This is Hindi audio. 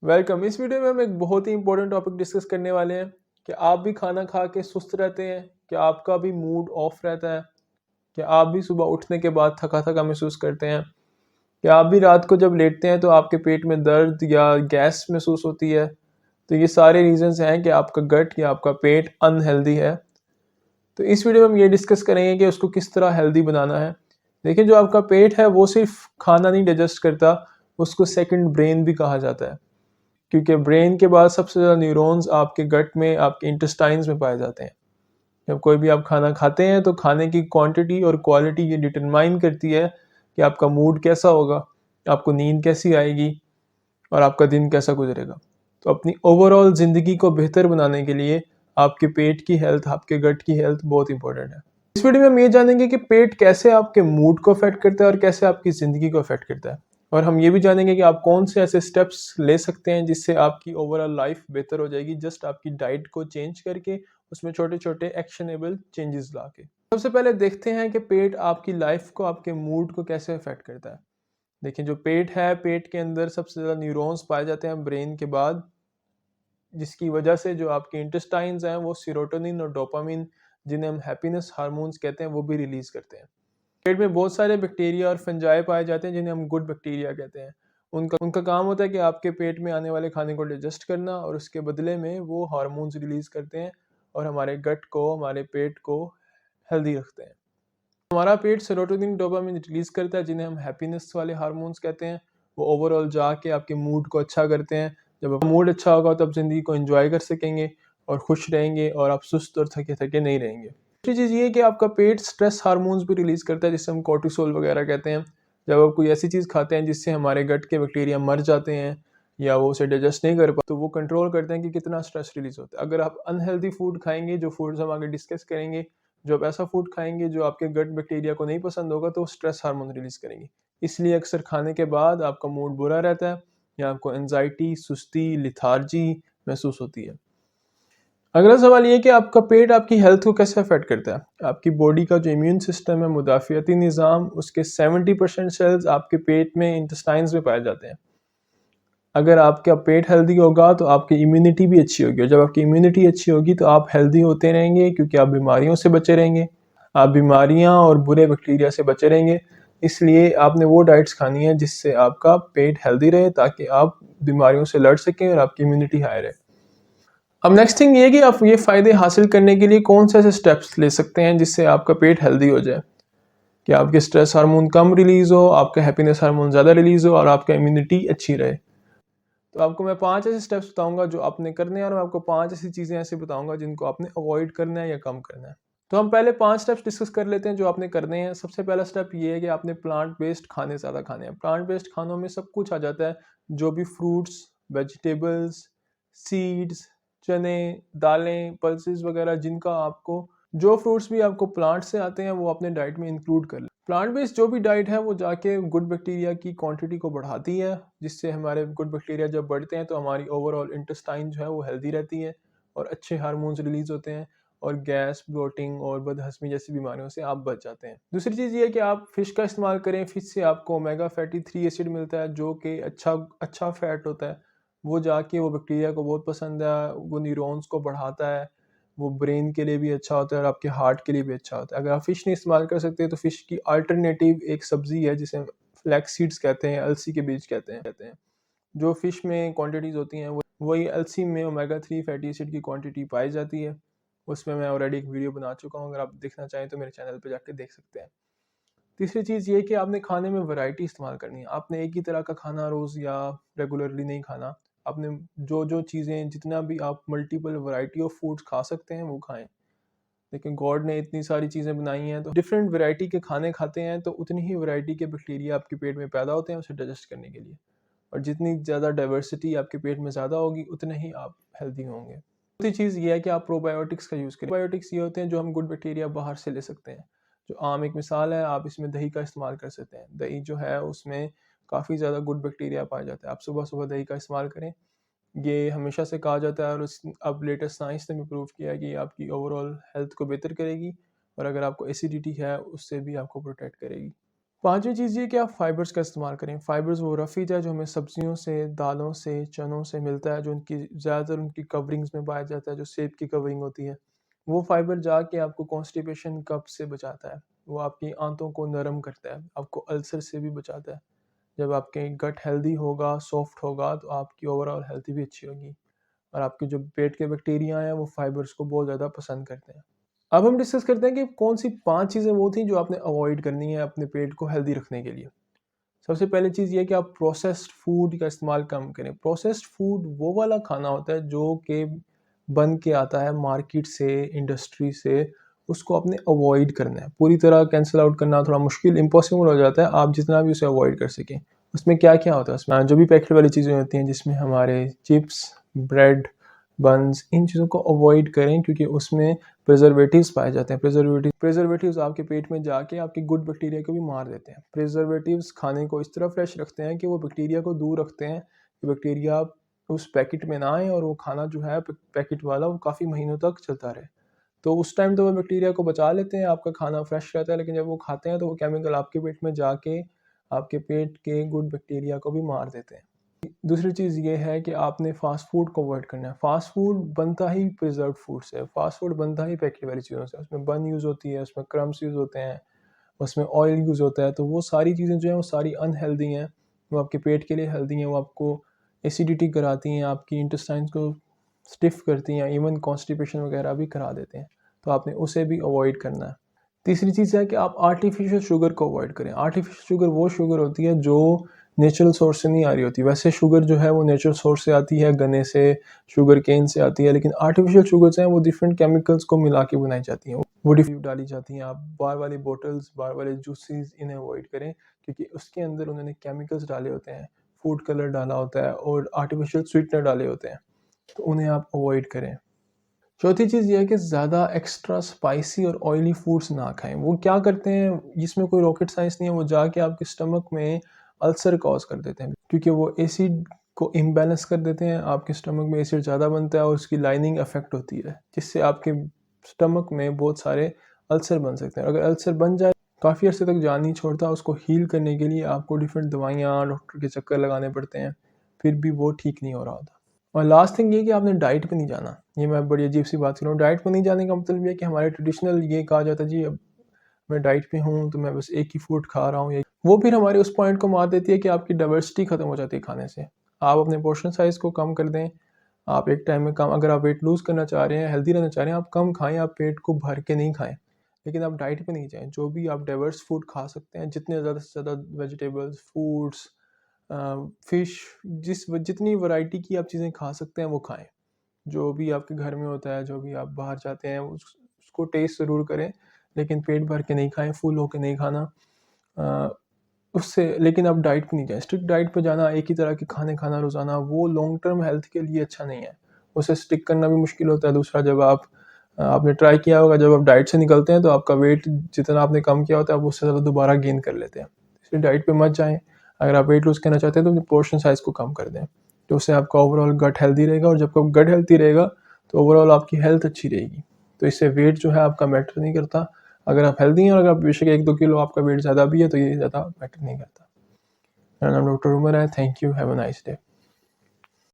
वेलकम। इस वीडियो में हम एक बहुत ही इंपॉर्टेंट टॉपिक डिस्कस करने वाले हैं कि आप भी खाना खा के सुस्त रहते हैं, कि आपका भी मूड ऑफ रहता है, कि आप भी सुबह उठने के बाद थका थका महसूस करते हैं, कि आप भी रात को जब लेटते हैं तो आपके पेट में दर्द या गैस महसूस होती है। तो ये सारे रीजंस हैं कि आपका गट या आपका पेट अनहेल्दी है। तो इस वीडियो में हम ये डिस्कस करेंगे कि उसको किस तरह हेल्दी बनाना है। देखिए, जो आपका पेट है वो सिर्फ खाना नहीं डाइजेस्ट करता, उसको सेकंड ब्रेन भी कहा जाता है, क्योंकि ब्रेन के बाद सबसे ज़्यादा न्यूरॉन्स आपके गट में, आपके इंटेस्टाइन्स में पाए जाते हैं। जब कोई भी आप खाना खाते हैं तो खाने की क्वांटिटी और क्वालिटी ये डिटरमाइन करती है कि आपका मूड कैसा होगा, आपको नींद कैसी आएगी और आपका दिन कैसा गुजरेगा। तो अपनी ओवरऑल ज़िंदगी को बेहतर बनाने के लिए आपके पेट की हेल्थ, आपके गट की हेल्थ बहुत इंपॉर्टेंट है। इस वीडियो में हम ये जानेंगे कि पेट कैसे आपके मूड को अफेक्ट करता है और कैसे आपकी ज़िंदगी को अफेक्ट करता है। और हम ये भी जानेंगे कि आप कौन से ऐसे स्टेप्स ले सकते हैं जिससे आपकी ओवरऑल लाइफ बेहतर हो जाएगी, जस्ट आपकी डाइट को चेंज करके, उसमें छोटे छोटे एक्शनेबल चेंजेस ला के। सबसे पहले देखते हैं कि पेट आपकी लाइफ को, आपके मूड को कैसे अफेक्ट करता है। देखिए, जो पेट है, पेट के अंदर सबसे ज़्यादा न्यूरॉन्स पाए जाते हैं ब्रेन के बाद, जिसकी वजह से जो आपके इंटेस्टाइन्स हैं वो सीरोटोनिन और डोपामिन, जिन्हें हम हैप्पीनेस हार्मोन्स कहते हैं, वो भी रिलीज करते हैं। पेट में बहुत सारे बैक्टीरिया और फंजाई पाए जाते हैं जिन्हें हम गुड बैक्टीरिया कहते हैं। उनका उनका काम होता है कि आपके पेट में आने वाले खाने को डाइजेस्ट करना, और उसके बदले में वो हार्मोन्स रिलीज करते हैं और हमारे गट को, हमारे पेट को हेल्दी रखते हैं। हमारा पेट सेरोटोनिन, डोपामिन रिलीज करता है, जिन्हें हम हैप्पीनेस वाले हार्मोन्स कहते हैं। वो ओवरऑल जाके आपके मूड को अच्छा करते हैं। जब आपका मूड अच्छा होगा तब ज़िंदगी को एंजॉय कर सकेंगे और खुश रहेंगे, और आप सुस्त और थके थके नहीं रहेंगे। दूसरी चीज़ ये है कि आपका पेट स्ट्रेस हार्मोन्स भी रिलीज करता है, जिससे हम कोर्टिसोल वगैरह कहते हैं। जब आप कोई ऐसी चीज़ खाते हैं जिससे हमारे गट के बैक्टीरिया मर जाते हैं या वो उसे डाइजेस्ट नहीं कर पाते, तो वो कंट्रोल करते हैं कि कितना स्ट्रेस रिलीज होता है। अगर आप अनहेल्दी फूड खाएंगे, जो फूड्स हम आगे डिस्कस करेंगे, जो आप ऐसा फूड खाएंगे जो आपके गट बैक्टीरिया को नहीं पसंद होगा, तो स्ट्रेस हार्मोन रिलीज करेंगे। इसलिए अक्सर खाने के बाद आपका मूड बुरा रहता है या आपको एंजाइटी, सुस्ती, लिथार्जी महसूस होती है। अगला सवाल ये कि आपका पेट आपकी हेल्थ को कैसे अफेक्ट करता है। आपकी बॉडी का जो इम्यून सिस्टम है, मुदाफ़ियती निज़ाम, उसके 70% सेल्स आपके पेट में, इंटेस्टाइन्स में पाए जाते हैं। अगर आपका पेट हेल्दी होगा तो आपकी इम्यूनिटी भी अच्छी होगी, और जब आपकी इम्यूनिटी अच्छी होगी तो आप हेल्दी होते रहेंगे, क्योंकि आप बीमारियों से बचे रहेंगे। आप बीमारियां और बुरे बैक्टीरिया से बचे रहेंगे। इसलिए आपने वो डाइट्स खानी है जिससे आपका पेट हेल्दी रहे, ताकि आप बीमारियों से लड़ सकें और आपकी इम्यूनिटी हाई रहे। अब नेक्स्ट थिंग ये कि आप ये फ़ायदे हासिल करने के लिए कौन से ऐसे स्टेप्स ले सकते हैं जिससे आपका पेट हेल्दी हो जाए, कि आपके स्ट्रेस हार्मोन कम रिलीज़ हो, आपका हैप्पीनेस हार्मोन ज़्यादा रिलीज़ हो और आपका इम्यूनिटी अच्छी रहे। तो आपको मैं 5 ऐसे स्टेप्स बताऊँगा जो आपने करने हैं, और मैं आपको 5 ऐसी चीज़ें ऐसे बताऊँगा जिनको आपने अवॉइड करना है या कम करना है। तो हम पहले 5 स्टेप्स डिस्कस कर लेते हैं जो आपने करने हैं। सबसे पहला स्टेप ये है कि आपने प्लांट बेस्ड खाने ज़्यादा खाने हैं। प्लांट बेस्ड खानों में सब कुछ आ जाता है, जो भी फ्रूट्स, वेजिटेबल्स, सीड्स, चने, दालें, पल्सेस वगैरह, जिनका आपको, जो फ्रूट्स भी आपको प्लांट से आते हैं वो अपने डाइट में इंक्लूड कर लें। प्लांट बेस्ड जो भी डाइट है वो जाके गुड बैक्टीरिया की क्वांटिटी को बढ़ाती है, जिससे हमारे गुड बैक्टीरिया जब बढ़ते हैं तो हमारी ओवरऑल इंटेस्टाइन जो है वो हेल्दी रहती है और अच्छे हार्मोन्स रिलीज होते हैं, और गैस, ब्लोटिंग और बदहजमी जैसी बीमारियों से आप बच जाते हैं। दूसरी चीज़ ये है कि आप फ़िश का इस्तेमाल करें। फ़िश से आपको ओमेगा फैटी 3 एसिड मिलता है, जो कि अच्छा अच्छा फैट होता है। वो जाके वो बैक्टीरिया को बहुत पसंद है, वो न्यूरॉन्स को बढ़ाता है, वो ब्रेन के लिए भी अच्छा होता है और आपके हार्ट के लिए भी अच्छा होता है। अगर आप फ़िश नहीं इस्तेमाल कर सकते तो फ़िश की अल्टरनेटिव एक सब्ज़ी है जिसे फ्लैक्स सीड्स कहते हैं, अलसी के बीज कहते हैं। जो फ़िश में क्वांटिटीज़ होती हैं वो वही अलसी में ओमेगा 3 फैटी एसिड की क्वांटिटी पाई जाती है। उसमें मैं ऑलरेडी एक वीडियो बना चुका हूँ, अगर आप देखना चाहें तो मेरे चैनल पे जाके देख सकते हैं। तीसरी चीज़ ये है कि आपने खाने में वैरायटी इस्तेमाल करनी है। आपने एक ही तरह का खाना रोज़ या रेगुलरली नहीं खाना। आपने जो चीज़ें, जितना भी आप मल्टीपल वैरायटी ऑफ फूड्स खा सकते हैं वो खाएँ। लेकिन गॉड ने इतनी सारी चीज़ें बनाई हैं, तो डिफरेंट वैरायटी के खाने खाते हैं तो उतनी ही वैरायटी के बैक्टीरिया आपके पेट में पैदा होते हैं उसे डाइजेस्ट करने के लिए। और जितनी ज़्यादा डाइवर्सिटी आपके पेट में ज़्यादा होगी, उतने ही आप हेल्दी होंगे। चौथी चीज़ ये है कि आप प्रोबायोटिक्स का यूज़ करें। प्रोबायोटिक्स ये होते हैं जो हम गुड बैक्टीरिया बाहर से ले सकते हैं। जो आम एक मिसाल है, आप इसमें दही का इस्तेमाल कर सकते हैं। दही जो है उसमें काफ़ी ज़्यादा गुड बैक्टीरिया पाया जाता है। आप सुबह-सुबह दही का इस्तेमाल करें। ये हमेशा से कहा जाता है, और अब लेटेस्ट साइंस ने भी प्रूव किया है कि ये आपकी ओवरऑल हेल्थ को बेहतर करेगी, और अगर आपको एसिडिटी है उससे भी आपको प्रोटेक्ट करेगी। पाँचवीं चीज़ ये कि आप फाइबर्स का इस्तेमाल करें। फाइबर्स वो रफ़ीज है जो हमें सब्जियों से, दालों से, चनों से मिलता है, जो उनकी ज़्यादातर उनकी कवरिंग्स में पाया जाता है, जो सेब की कवरिंग होती है। वो फाइबर जाके आपको कॉन्स्टिपेशन, कफ से बचाता है। वो आपकी आंतों को नरम करता है, आपको अल्सर से भी बचाता है। जब आपके गट हेल्दी होगा, सॉफ्ट होगा, तो आपकी ओवरऑल हेल्थ भी अच्छी होगी और आपके जो पेट के बैक्टीरिया हैं वो फाइबर्स को बहुत ज़्यादा पसंद करते हैं। अब हम डिस्कस करते हैं कि कौन सी 5 चीज़ें वो थी जो आपने अवॉइड करनी है अपने पेट को हेल्दी रखने के लिए। सबसे पहली चीज़ ये है कि आप प्रोसेस्ड फूड का इस्तेमाल कम करें। प्रोसेस्ड फूड वो वाला खाना होता है जो कि बन के आता है मार्केट से, इंडस्ट्री से, उसको आपने अवॉइड करना है। पूरी तरह कैंसल आउट करना थोड़ा मुश्किल, इम्पॉसिबल हो जाता है, आप जितना भी उसे अवॉइड कर सकें। उसमें क्या-क्या होता है, उसमें जो भी पैकेट वाली चीज़ें होती हैं जिसमें हमारे चिप्स, ब्रेड, बन्स, इन चीज़ों को अवॉइड करें क्योंकि उसमें प्रिजर्वेटिव्स पाए जाते हैं। प्रिजर्वेटिव्स आपके पेट में जाके आपके गुड बैक्टीरिया को भी मार देते हैं। प्रिजर्वेटिव्स खाने को इस तरह फ्रेश रखते हैं कि वो बैक्टीरिया को दूर रखते हैं कि बैक्टीरिया उस पैकेट में ना आए और वो खाना जो है पैकेट वाला वो काफ़ी महीनों तक चलता रहे। तो उस टाइम तो वो बैक्टीरिया को बचा लेते हैं, आपका खाना फ्रेश रहता है, लेकिन जब वो खाते हैं तो वो केमिकल आपके पेट में जाके आपके पेट के गुड बैक्टीरिया को भी मार देते हैं। दूसरी चीज़ ये है कि आपने फ़ास्ट फ़ूड को अवॉइड करना है। फ़ास्ट फ़ूड बनता ही प्रिज़र्व्ड फूड से है, फ़ास्ट फ़ूड बनता ही पैकेट वाली चीज़ों से है। उसमें बन यूज़ होती है, उसमें क्रम्ब्स यूज़ होते हैं, उसमें ऑयल यूज़ होता है, तो वो सारी चीज़ें जो हैं वो सारी अनहेल्दी हैं। वो आपके पेट के लिए हेल्दी हैं, वो आपको एसिडिटी कराती हैं, आपकी इंटेस्टाइन्स को स्टिफ़ करती हैं, इवन कॉन्स्टिपेशन वगैरह भी करा देते हैं। तो आपने उसे भी अवॉइड करना है। तीसरी चीज़ है कि आप आर्टिफ़िशियल शुगर को अवॉइड करें। आर्टिफ़िशियल शुगर वो शुगर होती है जो नेचुरल सोर्स से नहीं आ रही होती। वैसे शुगर जो है वो नेचुरल सोर्स से आती है, गन्ने से, शुगर केन से आती है, लेकिन आर्टिफ़िशियल शुगर्स हैं वो डिफरेंट केमिकल्स को मिला के बनाई जाती हैं। वो डिफरेंट डाली जाती हैं। आप बाहर वाली बॉटल्स, बाहर वाले जूसेस इन्हें अवॉइड करें क्योंकि उसके अंदर उन्होंने केमिकल्स डाले होते हैं, फूड कलर डाला होता है और आर्टिफ़िशियल स्वीटनर डाले होते हैं, तो उन्हें आप अवॉइड करें। चौथी चीज़ ये है कि ज़्यादा एक्स्ट्रा स्पाइसी और ऑयली फूड्स ना खाएँ। वो क्या करते हैं, इसमें कोई रॉकेट साइंस नहीं है, वो जाके आपके स्टमक में अल्सर कॉज़ कर देते हैं क्योंकि वो एसिड को इम्बैलेंस कर देते हैं, आपके स्टमक में एसिड ज़्यादा बनता है और उसकी लाइनिंग अफ़ेक्ट होती है, जिससे आपके स्टमक में बहुत सारे अल्सर बन सकते हैं। अगर अल्सर बन जाए, काफ़ी अर्से तक जान नहीं छोड़ता, उसको हील करने के लिए आपको डिफरेंट दवाइयाँ, डॉक्टर के चक्कर लगाने पड़ते हैं, फिर भी वो ठीक नहीं हो रहा होता। और लास्ट थिंग ये कि आपने डाइट पे नहीं जाना। ये मैं बड़ी अजीब सी बात कर रहा हूँ। डाइट पे नहीं जाने का मतलब ये है कि हमारे ट्रेडिशनल ये कहा जाता है जी अब मैं डाइट पे हूँ तो मैं बस एक ही फूड खा रहा हूँ, या वो फिर हमारे उस पॉइंट को मार देती है कि आपकी डाइवर्सिटी खत्म हो जाती है खाने से। आप अपने पोर्शन साइज़ को कम कर दें। आप एक टाइम में कम, अगर आप वेट लूज़ करना चाह रहे हैं, हेल्दी रहना चाह रहे हैं, आप कम खाएँ, आप पेट को भर के नहीं खाएँ। लेकिन आप डाइट पे नहीं जाएँ। जो भी आप डाइवर्स फूड खा सकते हैं, जितने ज़्यादा से ज़्यादा वेजिटेबल्स, फ्रूट्स, फ़िश, जितनी वैरायटी की आप चीज़ें खा सकते हैं वो खाएँ। जो भी आपके घर में होता है, जो भी आप बाहर जाते हैं उसको टेस्ट ज़रूर करें, लेकिन पेट भर के नहीं खाएँ, फुल होके नहीं खाना। अ, उससे लेकिन आप डाइट पे नहीं जाएँ। स्ट्रिक्ट डाइट पे जाना, एक ही तरह के खाने खाना रोज़ाना, वो लॉन्ग टर्म हेल्थ के लिए अच्छा नहीं है। उसे स्टिक करना भी मुश्किल होता है। दूसरा, जब आपने ट्राई किया होगा, जब आप डाइट से निकलते हैं तो आपका वेट जितना आपने कम किया होता है, आप उससे ज़्यादा दोबारा गेन कर लेते हैं। इसलिए डाइट पे मत जाएँ। अगर आप वेट लूज़ करना चाहते हैं तो अपनी पोर्शन साइज़ को कम कर दें। तो उससे आपका ओवरऑल गट हेल्दी रहेगा और जब आपका गट हेल्दी रहेगा तो ओवरऑल आपकी हेल्थ अच्छी रहेगी। तो इससे वेट जो है आपका मैटर नहीं करता। अगर आप हेल्दी हैं और अगर आप बेशक 1-2 किलो आपका वेट ज़्यादा भी है तो ये ज़्यादा मैटर नहीं करता। मेरा नाम डॉक्टर उमर है। Thank you. Have a nice day.